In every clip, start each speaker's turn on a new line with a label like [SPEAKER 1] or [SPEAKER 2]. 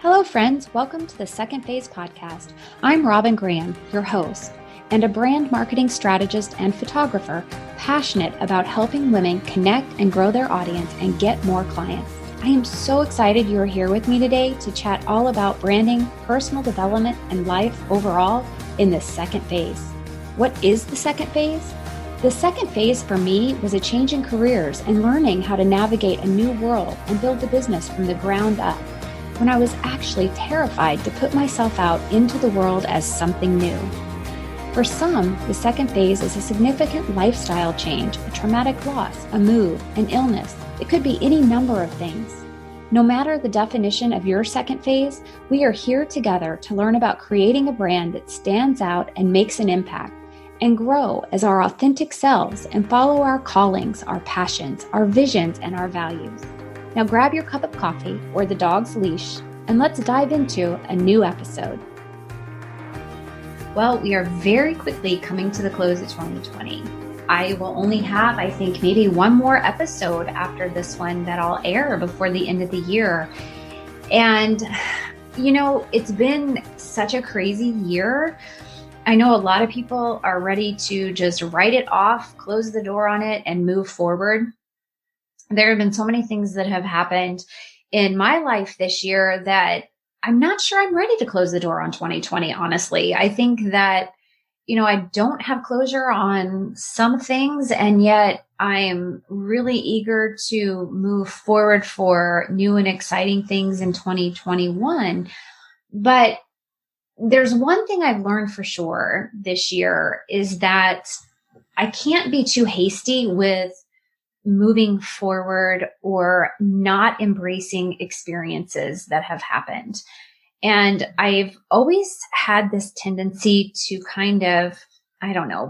[SPEAKER 1] Hello, friends. Welcome to the Second Phase podcast. I'm Robin Graham, your host, and a brand marketing strategist and photographer passionate about helping women connect and grow their audience and get more clients. I am so excited you are here with me today to chat all about branding, personal development, and life overall in the second phase. What is the second phase? The second phase for me was a change in careers and learning how to navigate a new world and build a business from the ground up, when I was actually terrified to put myself out into the world as something new. For some, the second phase is a significant lifestyle change, a traumatic loss, a move, an illness. It could be any number of things. No matter the definition of your second phase, we are here together to learn about creating a brand that stands out and makes an impact, and grow as our authentic selves and follow our callings, our passions, our visions, and our values. Now grab your cup of coffee or the dog's leash and let's dive into a new episode. Well, we are very quickly coming to the close of 2020. I will only have, I think, maybe one more episode after this one that I'll air before the end of the year. And, it's been such a crazy year. I know a lot of people are ready to just write it off, close the door on it, and move forward. There have been so many things that have happened in my life this year that I'm not sure I'm ready to close the door on 2020, honestly. I think that, I don't have closure on some things, and yet I'm really eager to move forward for new and exciting things in 2021. But there's one thing I've learned for sure this year is that I can't be too hasty with moving forward or not embracing experiences that have happened. And I've always had this tendency to kind of,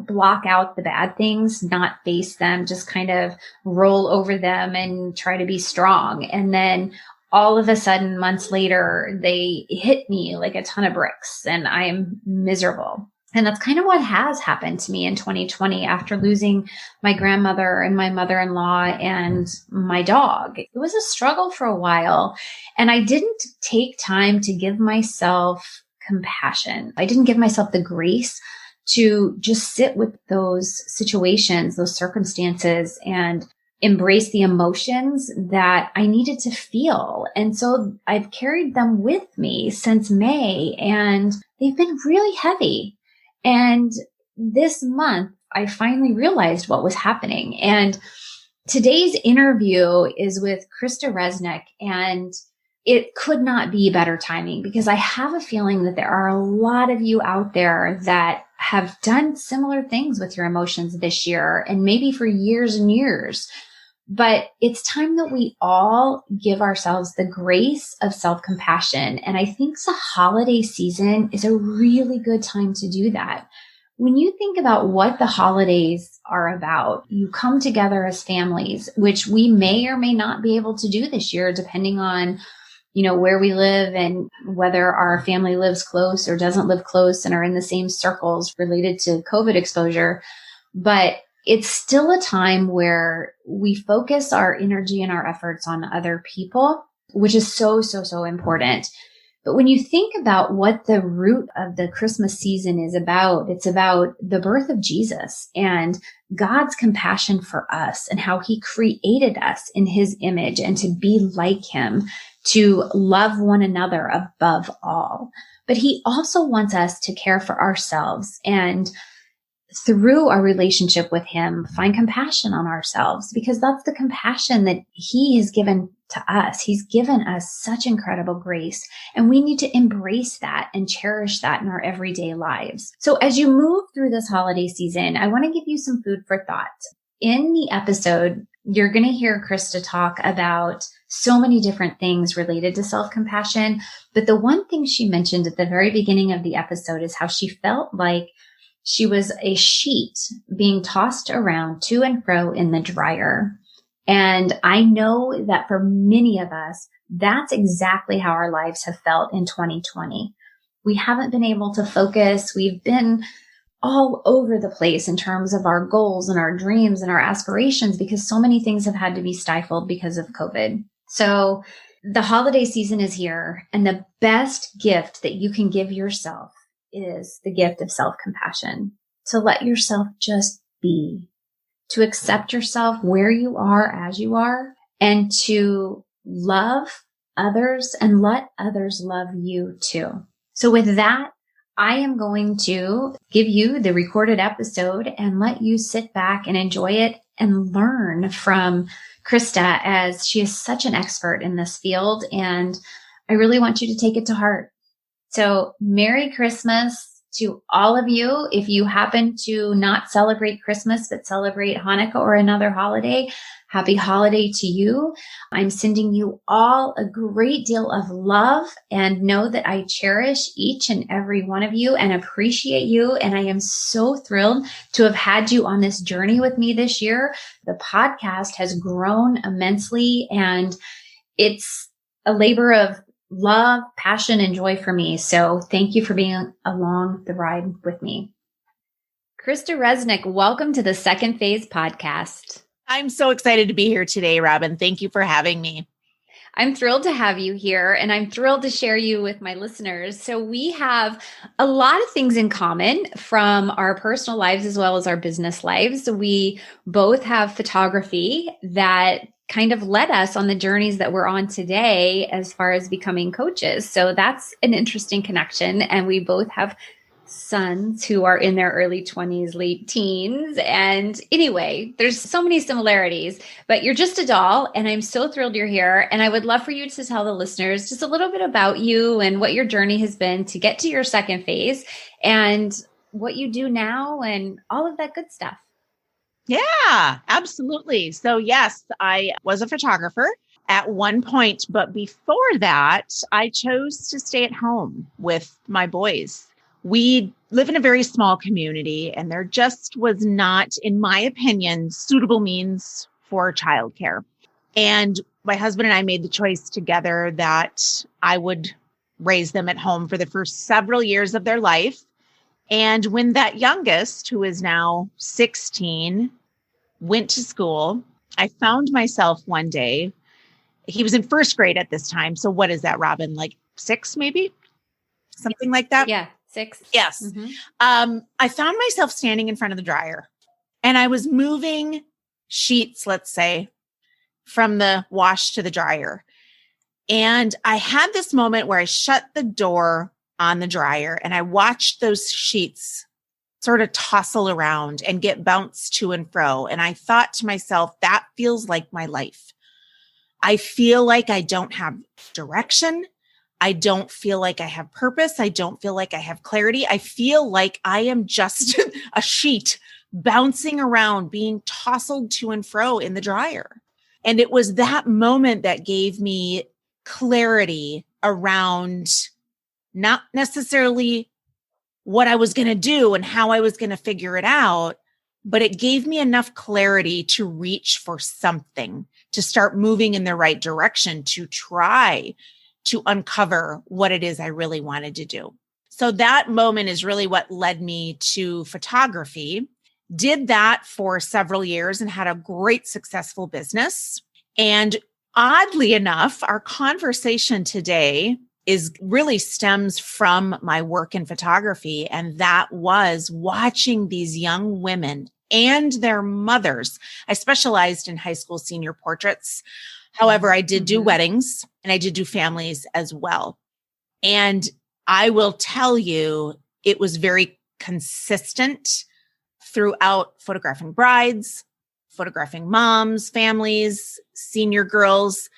[SPEAKER 1] block out the bad things, not face them, just kind of roll over them and try to be strong. And then all of a sudden, months later, they hit me like a ton of bricks and I'm miserable. And that's kind of what has happened to me in 2020 after losing my grandmother and my mother-in-law and my dog. It was a struggle for a while, and I didn't take time to give myself compassion. I didn't give myself the grace to just sit with those situations, those circumstances, and embrace the emotions that I needed to feel. And so I've carried them with me since May, and they've been really heavy. And this month, I finally realized what was happening. And today's interview is with Krista Resnick, and it could not be better timing because I have a feeling that there are a lot of you out there that have done similar things with your emotions this year and maybe for years and years. But it's time that we all give ourselves the grace of self-compassion. And I think the holiday season is a really good time to do that. When you think about what the holidays are about, you come together as families, which we may or may not be able to do this year, depending on, where we live and whether our family lives close or doesn't live close and are in the same circles related to COVID exposure. But it's still a time where we focus our energy and our efforts on other people, which is so, so, so important. But when you think about what the root of the Christmas season is about, it's about the birth of Jesus and God's compassion for us and how he created us in his image and to be like him, to love one another above all. But he also wants us to care for ourselves and through our relationship with him, find compassion on ourselves, because that's the compassion that he has given to us. He's given us such incredible grace, and we need to embrace that and cherish that in our everyday lives. So as you move through this holiday season, I want to give you some food for thought. In the episode, you're going to hear Krista talk about so many different things related to self-compassion, but the one thing she mentioned at the very beginning of the episode is how she felt like she was a sheet being tossed around to and fro in the dryer. And I know that for many of us, that's exactly how our lives have felt in 2020. We haven't been able to focus. We've been all over the place in terms of our goals and our dreams and our aspirations because so many things have had to be stifled because of COVID. So The holiday season is here, and the best gift that you can give yourself is the gift of self-compassion, to let yourself just be, to accept yourself where you are as you are, and to love others and let others love you too. So with that, I am going to give you the recorded episode and let you sit back and enjoy it and learn from Krista, as she is such an expert in this field, and I really want you to take it to heart. So Merry Christmas to all of you. If you happen to not celebrate Christmas, but celebrate Hanukkah or another holiday, happy holiday to you. I'm sending you all a great deal of love, and know that I cherish each and every one of you and appreciate you. And I am so thrilled to have had you on this journey with me this year. The podcast has grown immensely, and it's a labor of love, passion, and joy for me. So thank you for being along the ride with me. Krista Resnick, welcome to the Second Phase podcast.
[SPEAKER 2] I'm so excited to be here today, Robin. Thank you for having me.
[SPEAKER 1] I'm thrilled to have you here, and I'm thrilled to share you with my listeners. So we have a lot of things in common from our personal lives as well as our business lives. We both have photography that kind of led us on the journeys that we're on today as far as becoming coaches. So that's an interesting connection. And we both have sons who are in their early 20s, late teens. And anyway, there's so many similarities, but you're just a doll. And I'm so thrilled you're here. And I would love for you to tell the listeners just a little bit about you and what your journey has been to get to your second phase and what you do now and all of that good stuff.
[SPEAKER 2] Yeah, absolutely. So yes, I was a photographer at one point, but before that, I chose to stay at home with my boys. We live in a very small community, and there just was not, in my opinion, suitable means for childcare. And my husband and I made the choice together that I would raise them at home for the first several years of their life. And when that youngest, who is now 16, went to school, I found myself one day, he was in first grade at this time. So what is that, Robin? Like 6, maybe? Something like that?
[SPEAKER 1] Yeah. 6.
[SPEAKER 2] Yes.
[SPEAKER 1] Mm-hmm.
[SPEAKER 2] I found myself standing in front of the dryer, and I was moving sheets, let's say, from the wash to the dryer. And I had this moment where I shut the door on the dryer and I watched those sheets sort of tossle around and get bounced to and fro. And I thought to myself, that feels like my life. I feel like I don't have direction. I don't feel like I have purpose. I don't feel like I have clarity. I feel like I am just a sheet bouncing around, being tousled to and fro in the dryer. And it was that moment that gave me clarity around not necessarily what I was going to do and how I was going to figure it out, but it gave me enough clarity to reach for something, to start moving in the right direction, to try to uncover what it is I really wanted to do. So that moment is really what led me to photography. Did that for several years and had a great successful business. And oddly enough, our conversation today really stems from my work in photography. And that was watching these young women and their mothers. I specialized in high school senior portraits. However, I did do weddings and I did do families as well. And I will tell you, it was very consistent throughout photographing brides, photographing moms, families, senior girls,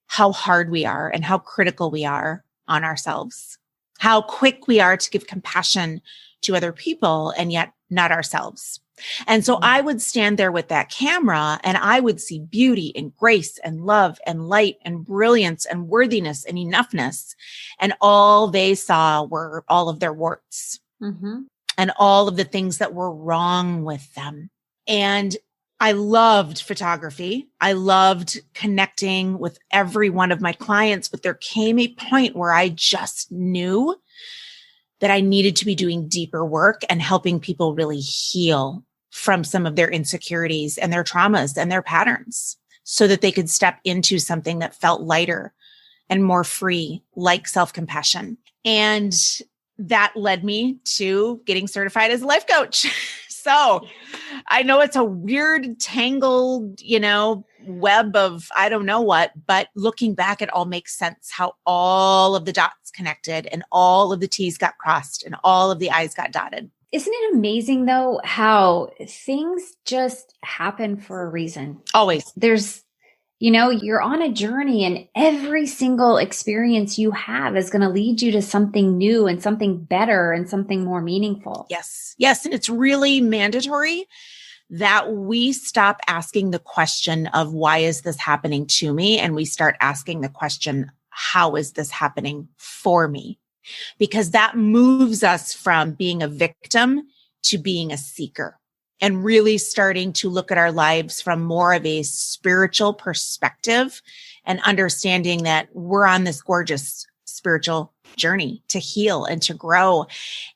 [SPEAKER 2] how hard we are and how critical we are on ourselves, how quick we are to give compassion to other people and yet not ourselves. And so I would stand there with that camera and I would see beauty and grace and love and light and brilliance and worthiness and enoughness. And all they saw were all of their warts and all of the things that were wrong with them. And I loved photography. I loved connecting with every one of my clients, but there came a point where I just knew that I needed to be doing deeper work and helping people really heal from some of their insecurities and their traumas and their patterns so that they could step into something that felt lighter, and more free, like self-compassion. And that led me to getting certified as a life coach. So I know it's a weird, tangled, web of I don't know what, but looking back, it all makes sense how all of the dots connected and all of the T's got crossed and all of the I's got dotted.
[SPEAKER 1] Isn't it amazing though, how things just happen for a reason?
[SPEAKER 2] Always.
[SPEAKER 1] You're on a journey and every single experience you have is going to lead you to something new and something better and something more meaningful.
[SPEAKER 2] Yes. Yes. And it's really mandatory that we stop asking the question of why is this happening to me? And we start asking the question, how is this happening for me? Because that moves us from being a victim to being a seeker. And really starting to look at our lives from more of a spiritual perspective and understanding that we're on this gorgeous spiritual journey to heal and to grow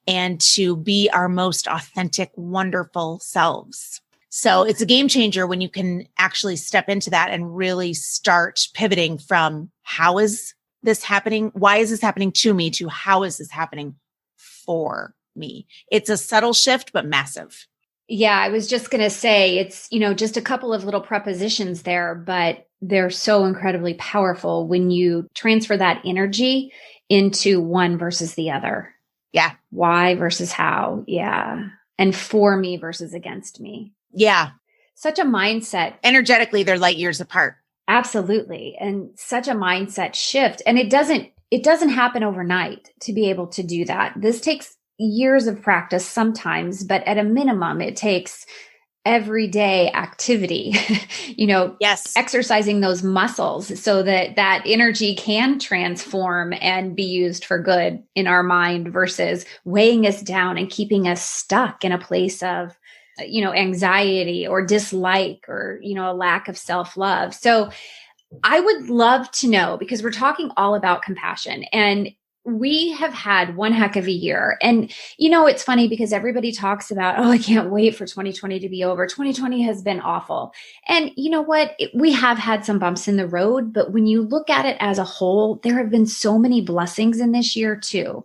[SPEAKER 2] and to be our most authentic, wonderful selves. So it's a game changer when you can actually step into that and really start pivoting from how is this happening? Why is this happening to me? To how is this happening for me? It's a subtle shift, but massive.
[SPEAKER 1] Yeah, I was just going to say it's, just a couple of little prepositions there, but they're so incredibly powerful when you transfer that energy into one versus the other.
[SPEAKER 2] Yeah.
[SPEAKER 1] Why versus how. Yeah. And for me versus against me.
[SPEAKER 2] Yeah.
[SPEAKER 1] Such a mindset.
[SPEAKER 2] Energetically, they're light years apart.
[SPEAKER 1] Absolutely. And such a mindset shift. And it doesn't happen overnight to be able to do that. This takes years of practice sometimes, but at a minimum, it takes everyday activity,
[SPEAKER 2] yes,
[SPEAKER 1] exercising those muscles so that that energy can transform and be used for good in our mind versus weighing us down and keeping us stuck in a place of, anxiety or dislike or, a lack of self-love. So I would love to know, because we're talking all about compassion, and we have had one heck of a year. And, it's funny because everybody talks about, oh, I can't wait for 2020 to be over. 2020 has been awful. And you know what? We have had some bumps in the road, but when you look at it as a whole, there have been so many blessings in this year too.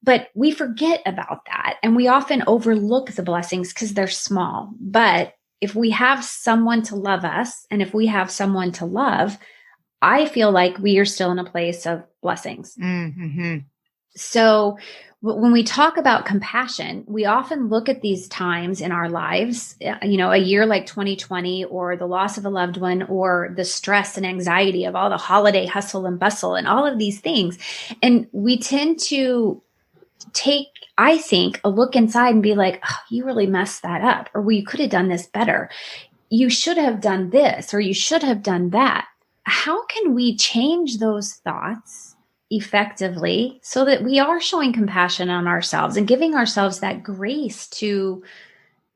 [SPEAKER 1] But we forget about that. And we often overlook the blessings because they're small. But if we have someone to love us, and if we have someone to love, I feel like we are still in a place of blessings.
[SPEAKER 2] Mm-hmm.
[SPEAKER 1] So when we talk about compassion, we often look at these times in our lives, a year like 2020, or the loss of a loved one, or the stress and anxiety of all the holiday hustle and bustle and all of these things. And we tend to take, I think, a look inside and be like, oh, you really messed that up, or well, you could have done this better. You should have done this, or you should have done that. How can we change those thoughts effectively so that we are showing compassion on ourselves and giving ourselves that grace to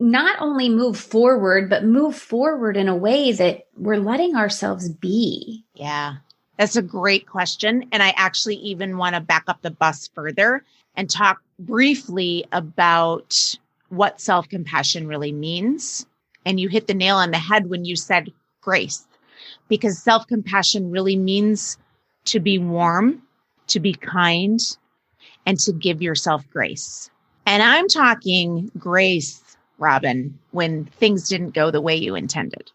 [SPEAKER 1] not only move forward, but move forward in a way that we're letting ourselves be?
[SPEAKER 2] Yeah, that's a great question. And I actually even want to back up the bus further and talk briefly about what self-compassion really means. And you hit the nail on the head when you said grace. Because self-compassion really means to be warm, to be kind, and to give yourself grace. And I'm talking grace, Robin, when things didn't go the way you intended.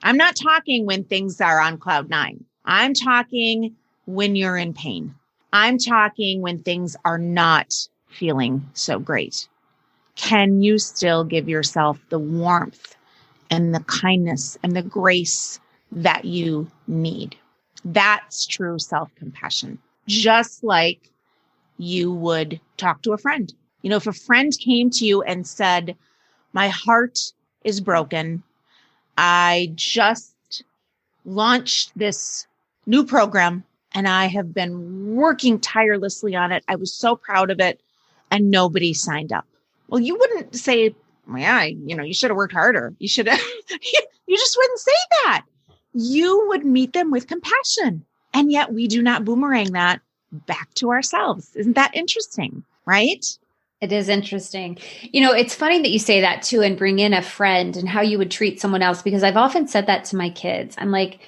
[SPEAKER 2] I'm not talking when things are on cloud nine. I'm talking when you're in pain. I'm talking when things are not feeling so great. Can you still give yourself the warmth and the kindness and the grace that you need? That's true self-compassion. Just like you would talk to a friend. If a friend came to you and said, my heart is broken. I just launched this new program and I have been working tirelessly on it. I was so proud of it and nobody signed up. Well, you wouldn't say, well, yeah, you should have worked harder. You should have, you just wouldn't say that. You would meet them with compassion. And yet we do not boomerang that back to ourselves. Isn't that interesting? Right?
[SPEAKER 1] It is interesting. It's funny that you say that too, and bring in a friend and how you would treat someone else, because I've often said that to my kids. I'm like,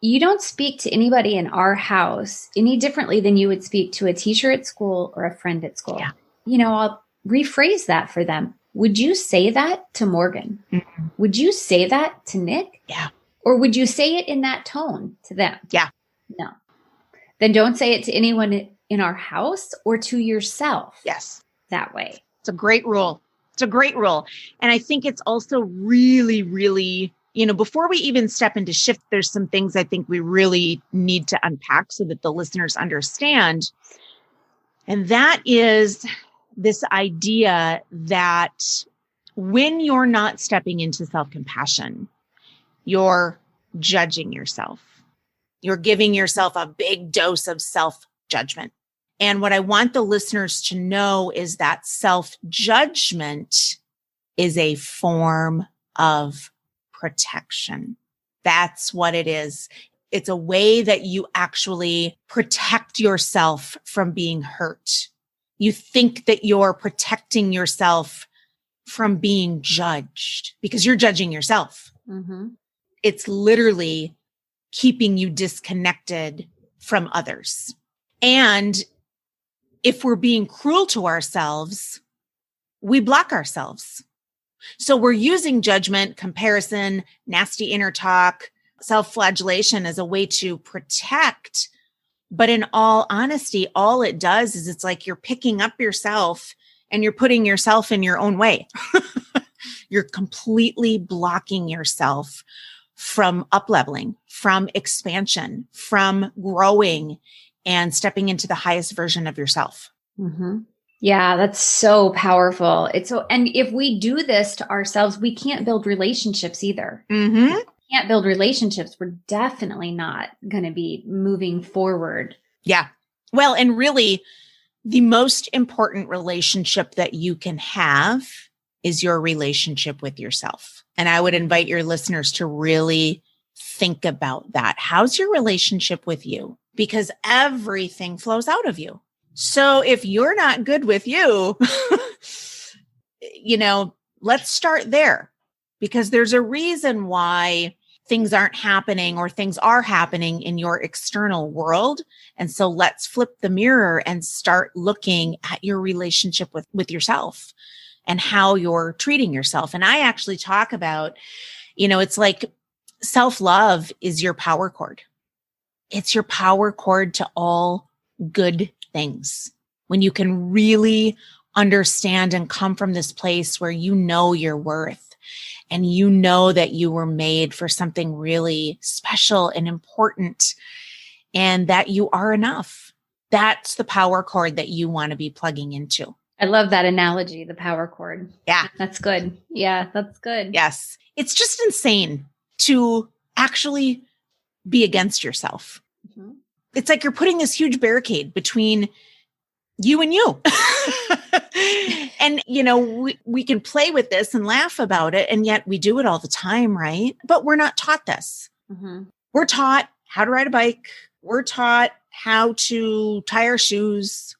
[SPEAKER 1] You don't speak to anybody in our house any differently than you would speak to a teacher at school or a friend at school.
[SPEAKER 2] Yeah.
[SPEAKER 1] I'll rephrase that for them. Would you say that to Morgan?
[SPEAKER 2] Mm-hmm.
[SPEAKER 1] Would you say that to Nick?
[SPEAKER 2] Yeah.
[SPEAKER 1] Or would you say it in that tone to them?
[SPEAKER 2] Yeah.
[SPEAKER 1] No. Then don't say it to anyone in our house or to yourself.
[SPEAKER 2] Yes.
[SPEAKER 1] That way.
[SPEAKER 2] It's a great rule. It's a great rule. And I think it's also really, really, before we even step into shift, there's some things I think we really need to unpack so that the listeners understand. And that is this idea that when you're not stepping into self-compassion, you're judging yourself. You're giving yourself a big dose of self-judgment. And what I want the listeners to know is that self-judgment is a form of protection. That's what it is. It's a way that you actually protect yourself from being hurt. You think that you're protecting yourself from being judged because you're judging yourself.
[SPEAKER 1] Mm-hmm.
[SPEAKER 2] It's literally keeping you disconnected from others. And if we're being cruel to ourselves, we block ourselves. So we're using judgment, comparison, nasty inner talk, self-flagellation as a way to protect. But in all honesty, all it does is it's like you're picking up yourself and you're putting yourself in your own way. You're completely blocking yourself from up-leveling, from expansion, from growing and stepping into the highest version of yourself.
[SPEAKER 1] Mm-hmm. Yeah, that's so powerful. And if we do this to ourselves, we can't build relationships either.
[SPEAKER 2] Mm-hmm.
[SPEAKER 1] If we can't build relationships, we're definitely not going to be moving forward.
[SPEAKER 2] Yeah. Well, and really the most important relationship that you can have is your relationship with yourself. And I would invite your listeners to really think about that. How's your relationship with you? Because everything flows out of you. So if you're not good with you, let's start there, because there's a reason why things aren't happening or things are happening in your external world. And so let's flip the mirror and start looking at your relationship with yourself and how you're treating yourself. And I actually talk about, it's like self-love is your power cord. It's your power cord to all good things. When you can really understand and come from this place where you know your worth and you know that you were made for something really special and important and that you are enough. That's the power cord that you want to be plugging into.
[SPEAKER 1] I love that analogy, the power cord.
[SPEAKER 2] Yeah.
[SPEAKER 1] That's good. Yeah, that's good.
[SPEAKER 2] Yes. It's just insane to actually be against yourself. Mm-hmm. It's like you're putting this huge barricade between you and you. And, we can play with this and laugh about it. And yet we do it all the time, right? But we're not taught this. Mm-hmm. We're taught how to ride a bike. We're taught how to tie our shoes,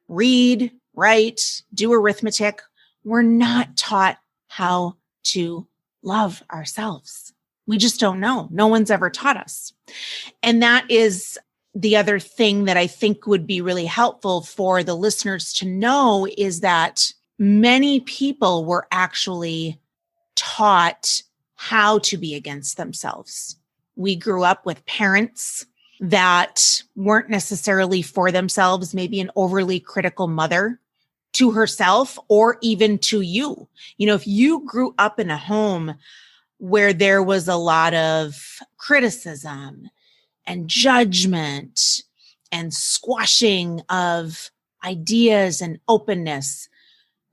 [SPEAKER 2] read, write, do arithmetic. We're not taught how to love ourselves. We just don't know. No one's ever taught us. And that is the other thing that I think would be really helpful for the listeners to know is that many people were actually taught how to be against themselves. We grew up with parents that weren't necessarily for themselves, maybe an overly critical mother to herself or even to you. If you grew up in a home where there was a lot of criticism and judgment and squashing of ideas and openness,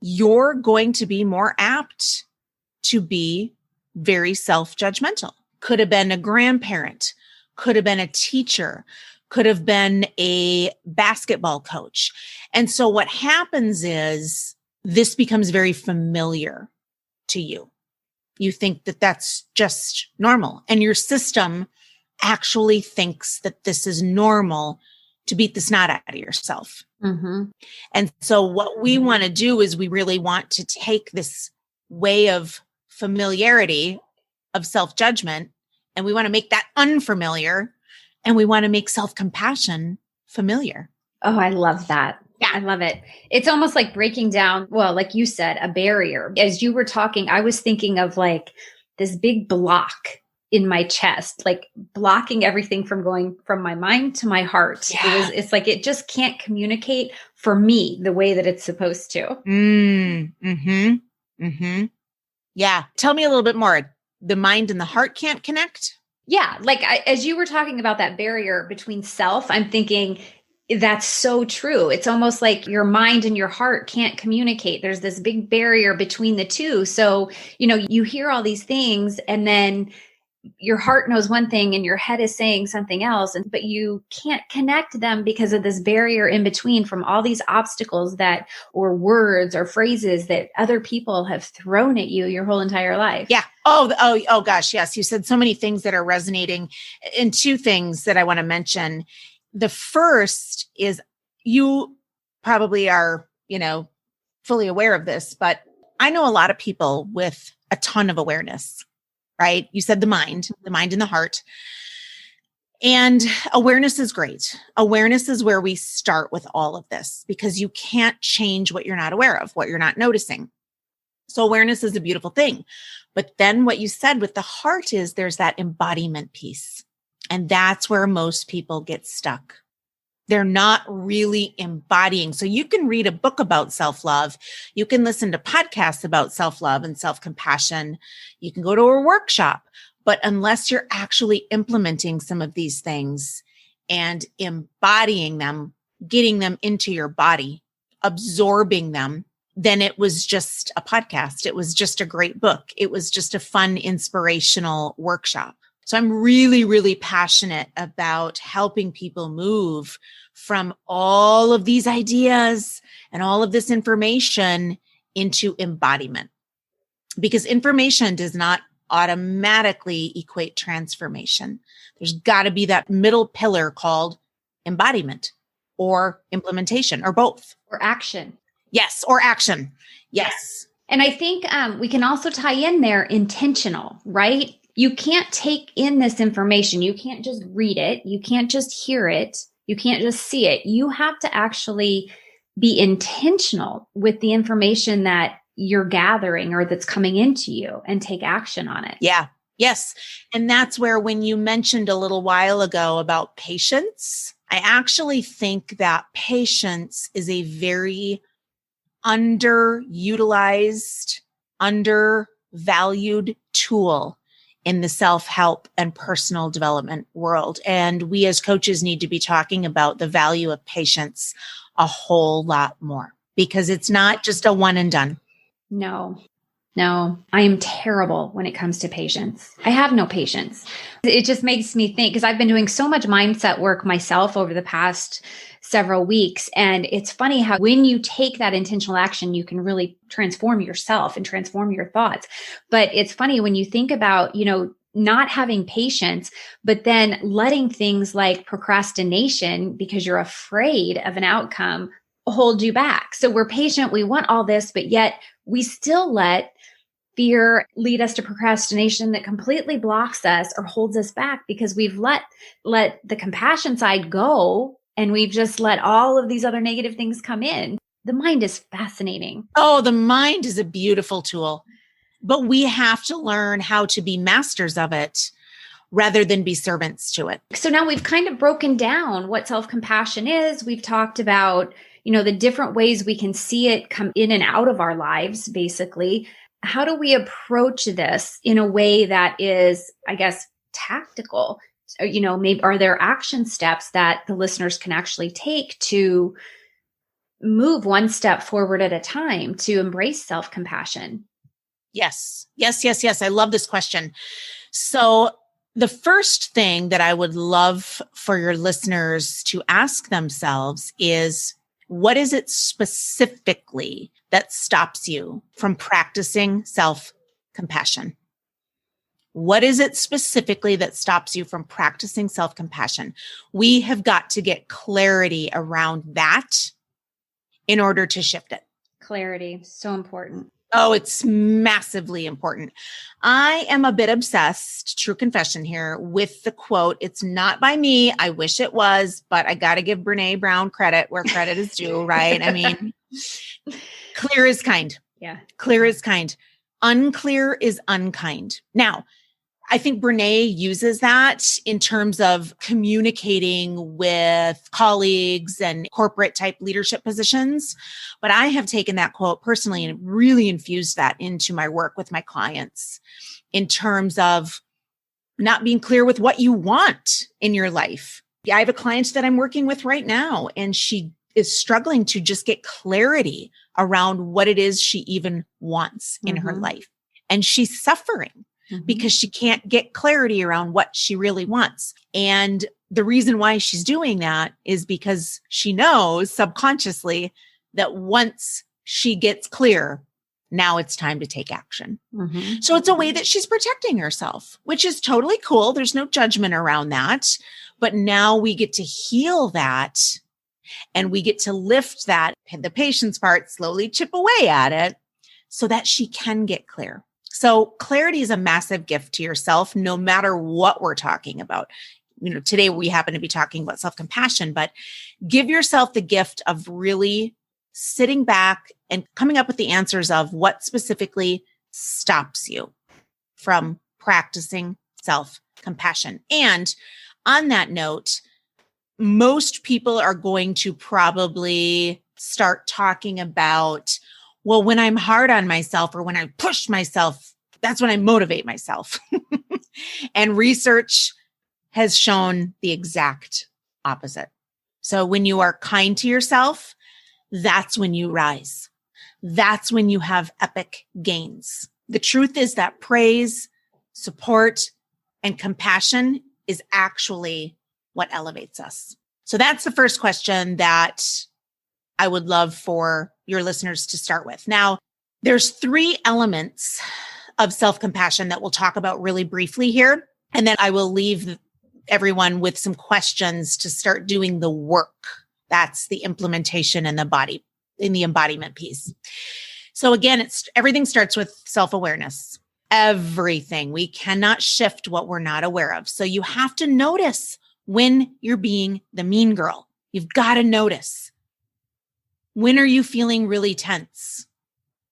[SPEAKER 2] you're going to be more apt to be very self-judgmental. Could have been a grandparent, could have been a teacher, could have been a basketball coach. And so what happens is this becomes very familiar to you. You think that that's just normal. And your system actually thinks that this is normal to beat the snot out of yourself. Mm-hmm. And so what we want to do is we really want to take this way of familiarity of self-judgment and we want to make that unfamiliar And we want to make self-compassion familiar.
[SPEAKER 1] Oh, I love that.
[SPEAKER 2] Yeah.
[SPEAKER 1] I love it. It's almost like breaking down, well, like you said, a barrier. As you were talking, I was thinking of like this big block in my chest, like blocking everything from going from my mind to my heart.
[SPEAKER 2] Yeah.
[SPEAKER 1] It's like it just can't communicate for me the way that it's supposed to.
[SPEAKER 2] Yeah. Tell me a little bit more. The mind and the heart can't connect?
[SPEAKER 1] Yeah. Like as you were talking about that barrier between self, I'm thinking that's so true. It's almost like your mind and your heart can't communicate. There's this big barrier between the two. So, you hear all these things and then your heart knows one thing and your head is saying something else, but you can't connect them because of this barrier in between from all these obstacles or words or phrases that other people have thrown at you your whole entire life.
[SPEAKER 2] Yeah. Oh gosh. Yes. You said so many things that are resonating, and two things that I want to mention. The first is, you probably are, fully aware of this, but I know a lot of people with a ton of awareness, right? You said the mind and the heart. And awareness is great. Awareness is where we start with all of this, because you can't change what you're not aware of, what you're not noticing. So awareness is a beautiful thing. But then what you said with the heart is there's that embodiment piece. And that's where most people get stuck. They're not really embodying. So you can read a book about self-love. You can listen to podcasts about self-love and self-compassion. You can go to a workshop. But unless you're actually implementing some of these things and embodying them, getting them into your body, absorbing them, then it was just a podcast. It was just a great book. It was just a fun, inspirational workshop. So I'm really, really passionate about helping people move from all of these ideas and all of this information into embodiment, because information does not automatically equate transformation. There's got to be that middle pillar called embodiment or implementation or both.
[SPEAKER 1] Or action.
[SPEAKER 2] Yes. Or action. Yes.
[SPEAKER 1] And I think we can also tie in there intentional, right? You can't take in this information. You can't just read it. You can't just hear it. You can't just see it. You have to actually be intentional with the information that you're gathering or that's coming into you and take action on it.
[SPEAKER 2] Yeah. Yes. And that's where, when you mentioned a little while ago about patience, I actually think that patience is a very underutilized, undervalued tool in the self-help and personal development world. And we as coaches need to be talking about the value of patience a whole lot more, because it's not just a one and done.
[SPEAKER 1] No, I am terrible when it comes to patience. I have no patience. It just makes me think, because I've been doing so much mindset work myself over the past several weeks. And it's funny how when you take that intentional action, you can really transform yourself and transform your thoughts. But it's funny when you think about, not having patience, but then letting things like procrastination, because you're afraid of an outcome, hold you back. So we're patient. We want all this, but yet we still let fear lead us to procrastination that completely blocks us or holds us back, because we've let the compassion side go, and we've just let all of these other negative things come in. The mind is fascinating.
[SPEAKER 2] Oh, the mind is a beautiful tool, but we have to learn how to be masters of it rather than be servants to it.
[SPEAKER 1] So now we've kind of broken down what self-compassion is. We've talked about, the different ways we can see it come in and out of our lives, basically. How do we approach this in a way that is, I guess, tactical? Maybe are there action steps that the listeners can actually take to move one step forward at a time to embrace self-compassion?
[SPEAKER 2] Yes. I love this question. So the first thing that I would love for your listeners to ask themselves is, what is it specifically that stops you from practicing self-compassion? What is it specifically that stops you from practicing self-compassion? We have got to get clarity around that in order to shift it.
[SPEAKER 1] Clarity, so important.
[SPEAKER 2] Oh, it's massively important. I am a bit obsessed, true confession here, with the quote. It's not by me. I wish it was, but I got to give Brene Brown credit where credit is due, right? I mean, clear is kind.
[SPEAKER 1] Yeah.
[SPEAKER 2] Clear is kind. Unclear is unkind. Now, I think Brene uses that in terms of communicating with colleagues and corporate type leadership positions. But I have taken that quote personally and really infused that into my work with my clients in terms of not being clear with what you want in your life. I have a client that I'm working with right now, and she is struggling to just get clarity around what it is she even wants in her life. And she's suffering because she can't get clarity around what she really wants. And the reason why she's doing that is because she knows subconsciously that once she gets clear, now it's time to take action. So it's a way that she's protecting herself, which is totally cool. There's no judgment around that. But now we get to heal that, and we get to lift that, and the patience part, slowly chip away at it so that she can get clear. So clarity is a massive gift to yourself, no matter what we're talking about. You know, today we happen to be talking about self-compassion, but give yourself the gift of really sitting back and coming up with the answers of what specifically stops you from practicing self-compassion. And on that note, most people are going to probably start talking about, well, when I'm hard on myself or when I push myself, that's when I motivate myself. And research has shown the exact opposite. So when you are kind to yourself, that's when you rise. That's when you have epic gains. The truth is that praise, support, and compassion is actually what elevates us. So that's the first question that I would love for your listeners to start with. Now, there's 3 elements of self-compassion that we'll talk about really briefly here. And then I will leave everyone with some questions to start doing the work. That's the implementation in the embodiment piece. So again, everything starts with self-awareness. Everything. We cannot shift what we're not aware of. So you have to notice when you're being the mean girl. You've got to notice. When are you feeling really tense?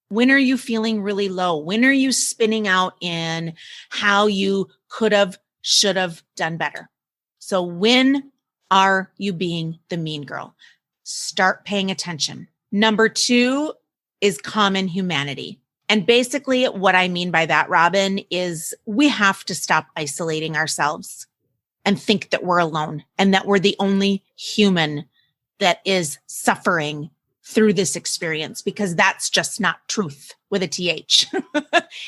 [SPEAKER 2] When are you feeling really low? When are you spinning out in how you could have, should have done better? So when are you being the mean girl? Start paying attention. Number 2 is common humanity. And basically what I mean by that, Robin, is we have to stop isolating ourselves and think that we're alone and that we're the only human that is suffering through this experience, because that's just not truth with a TH.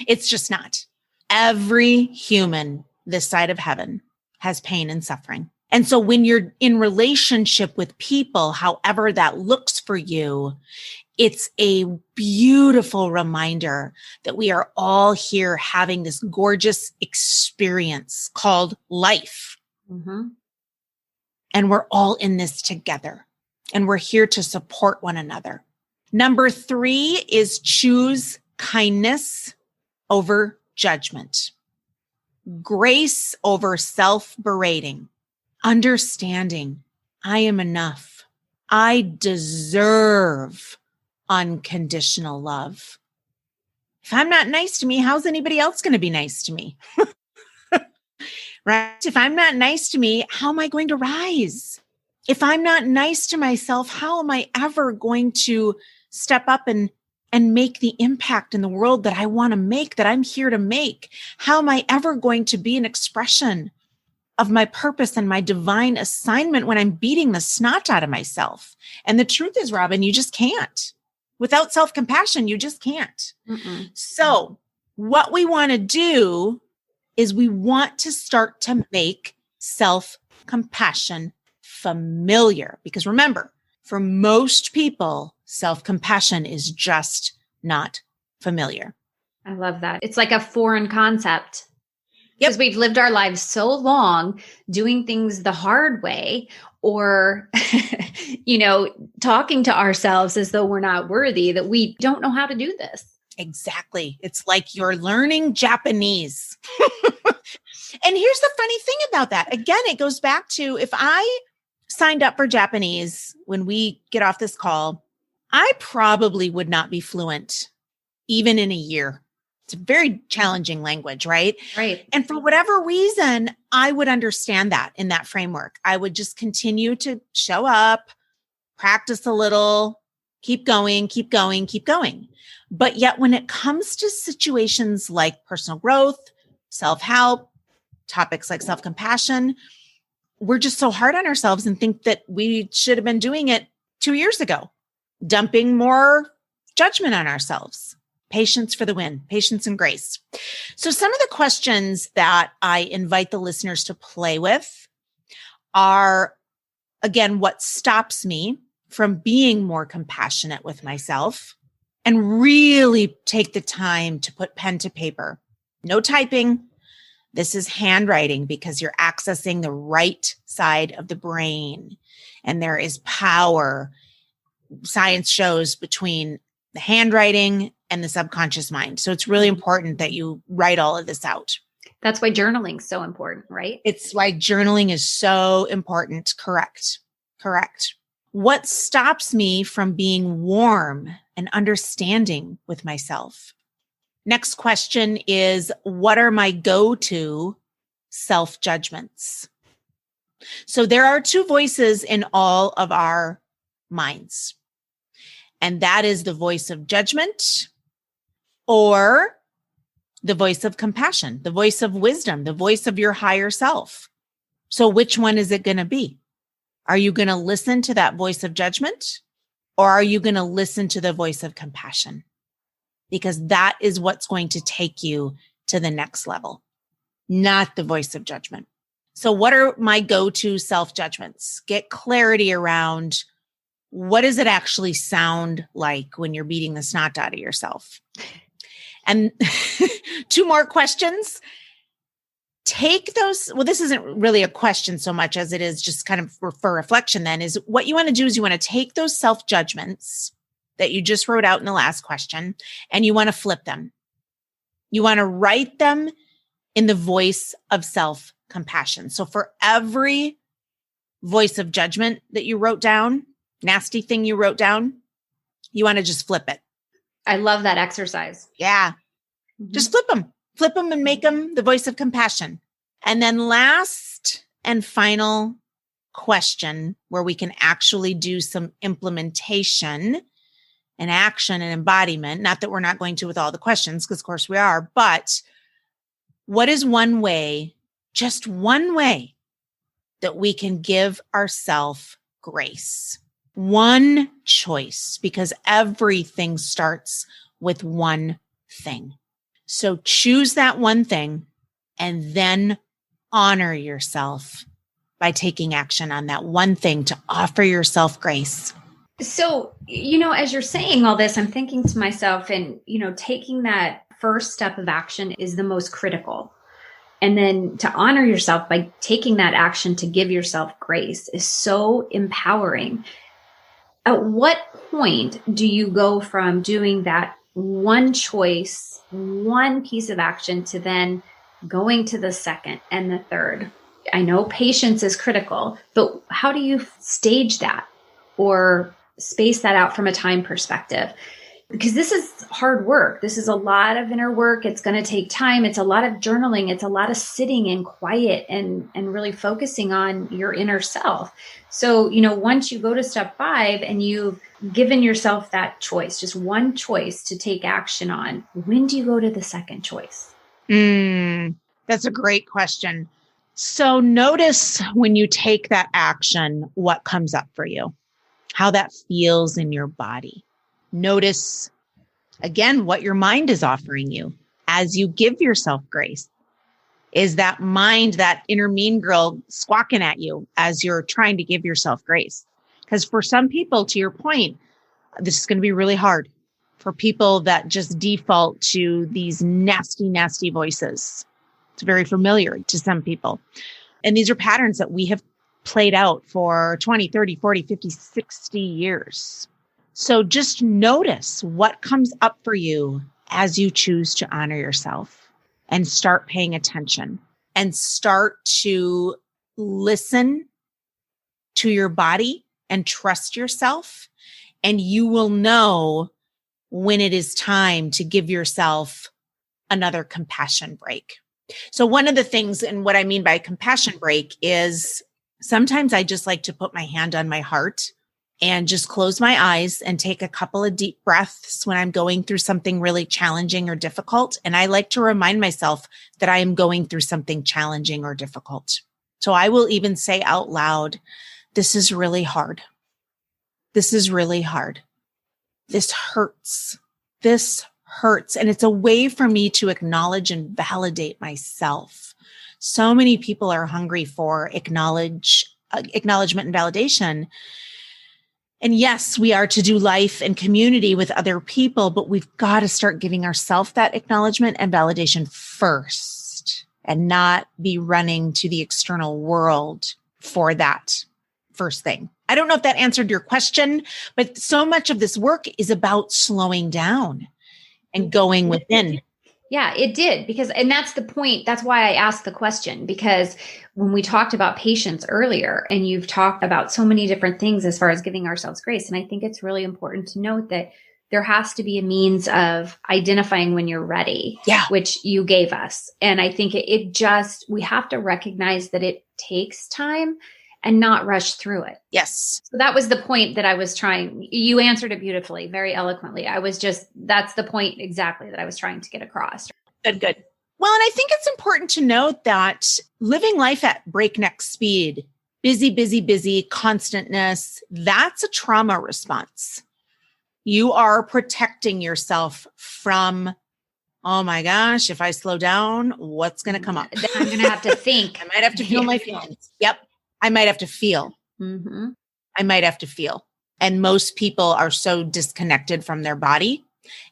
[SPEAKER 2] It's just not. Every human this side of heaven has pain and suffering. And so when you're in relationship with people, however that looks for you, it's a beautiful reminder that we are all here having this gorgeous experience called life. And we're all in this together. And we're here to support one another. Number 3 is choose kindness over judgment. Grace over self-berating. Understanding, I am enough. I deserve unconditional love. If I'm not nice to me, how's anybody else going to be nice to me? Right? If I'm not nice to me, how am I going to rise? If I'm not nice to myself, how am I ever going to step up and make the impact in the world that I want to make, that I'm here to make? How am I ever going to be an expression of my purpose and my divine assignment when I'm beating the snot out of myself? And the truth is, Robin, you just can't. Without self-compassion, you just can't. So what we want to do is we want to start to make self-compassion familiar. Because remember, for most people, self-compassion is just not familiar.
[SPEAKER 1] I love that. It's like a foreign concept. Because we've lived our lives so long doing things the hard way, or, talking to ourselves as though we're not worthy, that we don't know how to do this.
[SPEAKER 2] Exactly. It's like you're learning Japanese. And here's the funny thing about that. Again, it goes back to if I signed up for Japanese when we get off this call, I probably would not be fluent even in a year. It's a very challenging language, right?
[SPEAKER 1] Right.
[SPEAKER 2] And for whatever reason, I would understand that in that framework. I would just continue to show up, practice a little, keep going, keep going, keep going. But yet when it comes to situations like personal growth, self-help, topics like self-compassion, we're just so hard on ourselves and think that we should have been doing it 2 years ago, dumping more judgment on ourselves. Patience for the win, patience and grace. So some of the questions that I invite the listeners to play with are, again, what stops me from being more compassionate with myself, and really take the time to put pen to paper. No typing. This is handwriting because you're accessing the right side of the brain. And there is power, science shows, between the handwriting and the subconscious mind. So it's really important that you write all of this out.
[SPEAKER 1] That's why journaling is so important, right?
[SPEAKER 2] It's why journaling is so important. Correct. What stops me from being warm and understanding with myself? Next question is, what are my go-to self-judgments? So there are two voices in all of our minds. And that is the voice of judgment or the voice of compassion, the voice of wisdom, the voice of your higher self. So which one is it going to be? Are you going to listen to that voice of judgment, or are you going to listen to the voice of compassion? Because that is what's going to take you to the next level, not the voice of judgment. So what are my go-to self-judgments? Get clarity around, what does it actually sound like when you're beating the snot out of yourself? And 2 more questions. Take those. Well, this isn't really a question so much as it is just kind of for reflection then, is what you want to do is you want to take those self-judgments that you just wrote out in the last question, and you want to flip them. You want to write them in the voice of self-compassion. So for every voice of judgment that you wrote down, nasty thing you wrote down, you want to just flip it.
[SPEAKER 1] I love that exercise.
[SPEAKER 2] Yeah. Mm-hmm. Just flip them and make them the voice of compassion. And then last and final question, where we can actually do some implementation and action and embodiment. Not that we're not going to with all the questions, because of course we are, but what is one way, just one way, that we can give ourselves grace? One choice, because everything starts with one thing. So choose that one thing and then honor yourself by taking action on that one thing to offer yourself grace.
[SPEAKER 1] So, as you're saying all this, I'm thinking to myself, and, taking that first step of action is the most critical. And then to honor yourself by taking that action to give yourself grace is so empowering. At what point do you go from doing that one choice, one piece of action, to then going to the second and the third? I know patience is critical, but how do you stage that or space that out from a time perspective? Because this is hard work. This is a lot of inner work. It's going to take time. It's a lot of journaling. It's a lot of sitting in quiet and really focusing on your inner self. So, once you go to step 5 and you've given yourself that choice, just one choice to take action on, when do you go to the second choice?
[SPEAKER 2] That's a great question. So notice when you take that action, what comes up for you, how that feels in your body. Notice, again, what your mind is offering you as you give yourself grace. Is that mind, that inner mean girl, squawking at you as you're trying to give yourself grace? Because for some people, to your point, this is going to be really hard for people that just default to these nasty, nasty voices. It's very familiar to some people. And these are patterns that we have played out for 20, 30, 40, 50, 60 years. So just notice what comes up for you as you choose to honor yourself and start paying attention and start to listen to your body and trust yourself, and you will know when it is time to give yourself another compassion break. So one of the things, and what I mean by compassion break, is sometimes I just like to put my hand on my heart and just close my eyes and take a couple of deep breaths when I'm going through something really challenging or difficult. And I like to remind myself that I am going through something challenging or difficult. So I will even say out loud, this is really hard. This is really hard. This hurts. This hurts. And it's a way for me to acknowledge and validate myself. So many people are hungry for acknowledgement and validation. And yes, we are to do life and community with other people, but we've got to start giving ourselves that acknowledgement and validation first and not be running to the external world for that first thing. I don't know if that answered your question, but so much of this work is about slowing down and going within.
[SPEAKER 1] Yeah, it did. And that's the point. That's why I asked the question, because when we talked about patience earlier, and you've talked about so many different things as far as giving ourselves grace. And I think it's really important to note that there has to be a means of identifying when you're ready, which you gave us. And I think we have to recognize that it takes time and not rush through it.
[SPEAKER 2] Yes.
[SPEAKER 1] So that was the point that I was trying. You answered it beautifully, very eloquently. That's the point exactly that I was trying to get across.
[SPEAKER 2] Good. Well, and I think it's important to note that living life at breakneck speed, busy, constantness, that's a trauma response. You are protecting yourself from, oh my gosh, if I slow down, what's going to come up?
[SPEAKER 1] Then I'm going to have to think.
[SPEAKER 2] I might have to feel my feelings. Yep. I might have to feel.
[SPEAKER 1] Mm-hmm.
[SPEAKER 2] I might have to feel. And most people are so disconnected from their body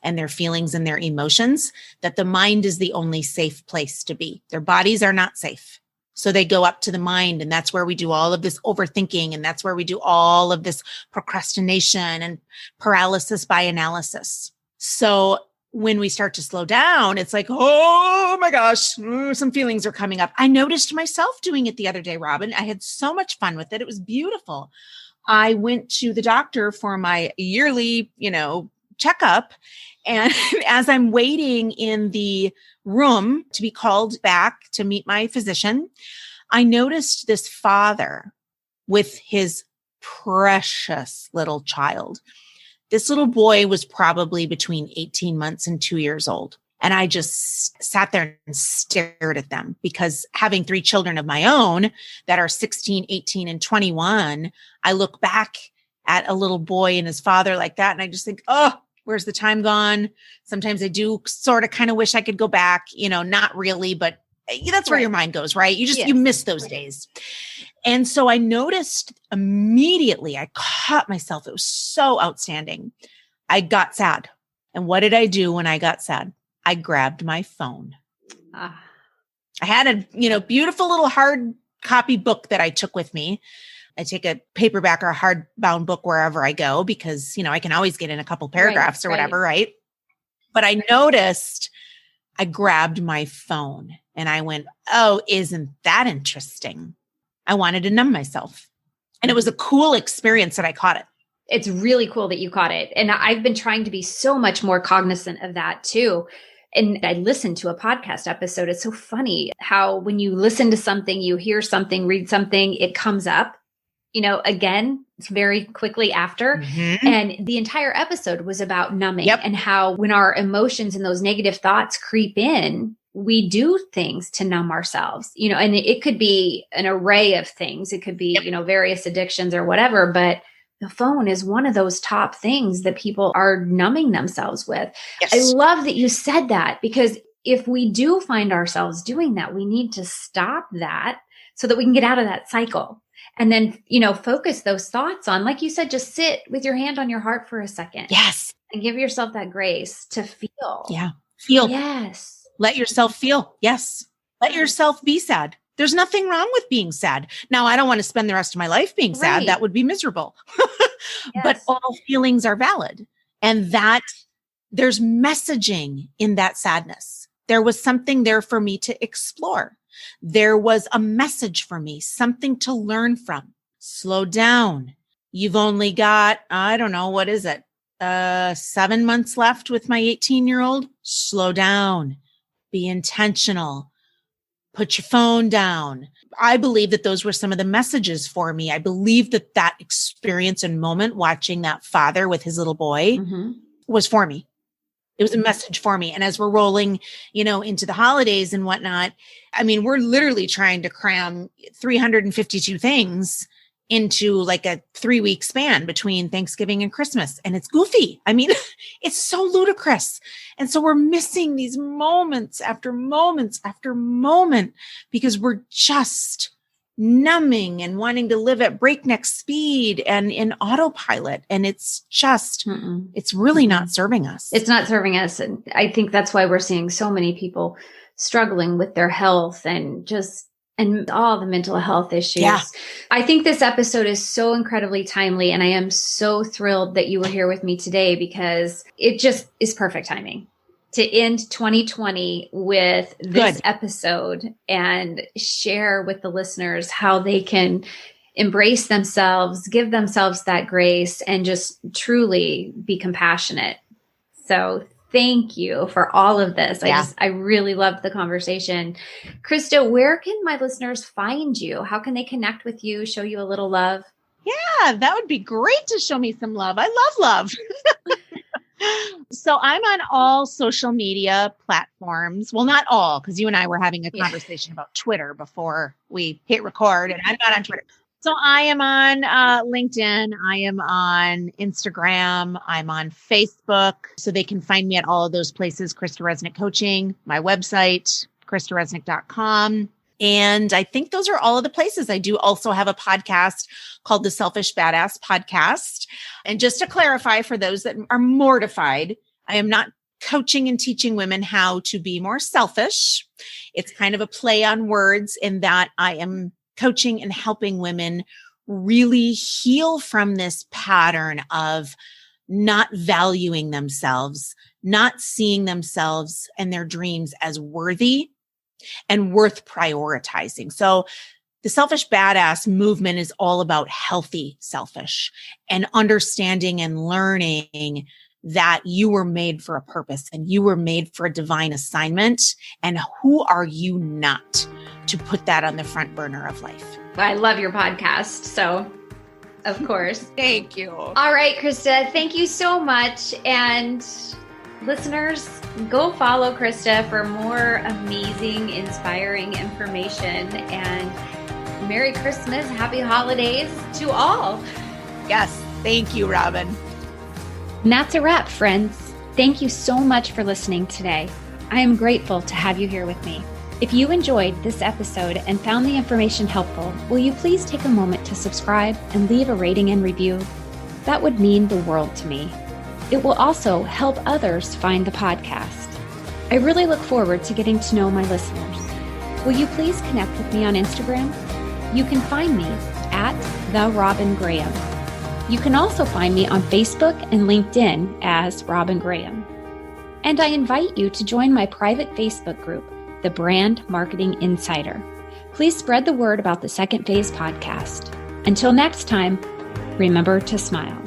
[SPEAKER 2] and their feelings and their emotions that the mind is the only safe place to be. Their bodies are not safe. So they go up to the mind, and that's where we do all of this overthinking. And that's where we do all of this procrastination and paralysis by analysis. So when we start to slow down, it's like, oh my gosh, some feelings are coming up. I noticed myself doing it the other day, Robin. I had so much fun with it. It was beautiful. I went to the doctor for my yearly, checkup. And as I'm waiting in the room to be called back to meet my physician, I noticed this father with his precious little child. This little boy was probably between 18 months and 2 years old. And I just sat there and stared at them, because having 3 children of my own that are 16, 18, and 21, I look back at a little boy and his father like that. And I just think, oh, where's the time gone? Sometimes I do sort of kind of wish I could go back, not really, but that's where your mind goes, right? You miss those days. And so I noticed immediately, I caught myself. It was so outstanding. I got sad. And what did I do when I got sad? I grabbed my phone. I had a, beautiful little hard copy book that I took with me. I take a paperback or a hardbound book wherever I go, because, I can always get in a couple paragraphs or whatever, right? But I noticed I grabbed my phone and I went, oh, isn't that interesting? I wanted to numb myself. And it was a cool experience that I caught it.
[SPEAKER 1] It's really cool that you caught it. And I've been trying to be so much more cognizant of that too. And I listened to a podcast episode. It's so funny how when you listen to something, you hear something, read something, it comes up, again, very quickly after. Mm-hmm. And the entire episode was about numbing and how when our emotions and those negative thoughts creep in, we do things to numb ourselves, and it could be an array of things. It could be, various addictions or whatever, but the phone is one of those top things that people are numbing themselves with. Yes. I love that you said that, because if we do find ourselves doing that, we need to stop that so that we can get out of that cycle. And then, focus those thoughts on, like you said, just sit with your hand on your heart for a second.
[SPEAKER 2] Yes.
[SPEAKER 1] And give yourself that grace to feel.
[SPEAKER 2] Yeah. Feel.
[SPEAKER 1] Yes.
[SPEAKER 2] Let yourself feel. Yes. Let yourself be sad. There's nothing wrong with being sad. Now, I don't want to spend the rest of my life being sad. That would be miserable. Yes. But all feelings are valid. And that there's messaging in that sadness. There was something there for me to explore. There was a message for me, something to learn from. Slow down. You've only got, I don't know, what is it? 7 months left with my 18-year-old. Slow down. Be intentional. Put your phone down. I believe that those were some of the messages for me. I believe that that experience and moment watching that father with his little boy was for me. It was a message for me. And as we're rolling, into the holidays and whatnot, I mean, we're literally trying to cram 352 things into like a 3-week span between Thanksgiving and Christmas. And it's goofy. I mean, it's so ludicrous. And so we're missing these moments after moments after moment because we're just numbing and wanting to live at breakneck speed and in autopilot. And it's just, it's really not serving us.
[SPEAKER 1] It's not serving us. And I think that's why we're seeing so many people struggling with their health and all the mental health issues.
[SPEAKER 2] Yeah.
[SPEAKER 1] I think this episode is so incredibly timely. And I am so thrilled that you were here with me today because it just is perfect timing to end 2020 with this episode and share with the listeners how they can embrace themselves, give themselves that grace, and just truly be compassionate. So thank you for all of this. I really loved the conversation. Krista, where can my listeners find you? How can they connect with you, show you a little love?
[SPEAKER 2] Yeah, that would be great to show me some love. I love love. So I'm on all social media platforms. Well, not all, because you and I were having a conversation about Twitter before we hit record, and I'm not on Twitter. So I am on LinkedIn. I am on Instagram. I'm on Facebook. So they can find me at all of those places. Krista Resnick Coaching, my website, KristaResnick.com. And I think those are all of the places. I do also have a podcast called the Selfish Badass Podcast. And just to clarify for those that are mortified, I am not coaching and teaching women how to be more selfish. It's kind of a play on words in that I am coaching and helping women really heal from this pattern of not valuing themselves, not seeing themselves and their dreams as worthy and worth prioritizing. So the Selfish Badass movement is all about healthy selfish and understanding and learning that you were made for a purpose and you were made for a divine assignment. And who are you not to put that on the front burner of life?
[SPEAKER 1] I love your podcast. So, of course.
[SPEAKER 2] Thank you.
[SPEAKER 1] All right, Krista, thank you so much. And listeners, go follow Krista for more amazing, inspiring information. And Merry Christmas, Happy Holidays to all.
[SPEAKER 2] Yes, thank you, Robin.
[SPEAKER 1] And that's a wrap, friends. Thank you so much for listening today. I am grateful to have you here with me. If you enjoyed this episode and found the information helpful, will you please take a moment to subscribe and leave a rating and review? That would mean the world to me. It will also help others find the podcast. I really look forward to getting to know my listeners. Will you please connect with me on Instagram? You can find me at The Robin Graham. You can also find me on Facebook and LinkedIn as Robin Graham. And I invite you to join my private Facebook group, The Brand Marketing Insider. Please spread the word about the Second Phase podcast. Until next time, remember to smile.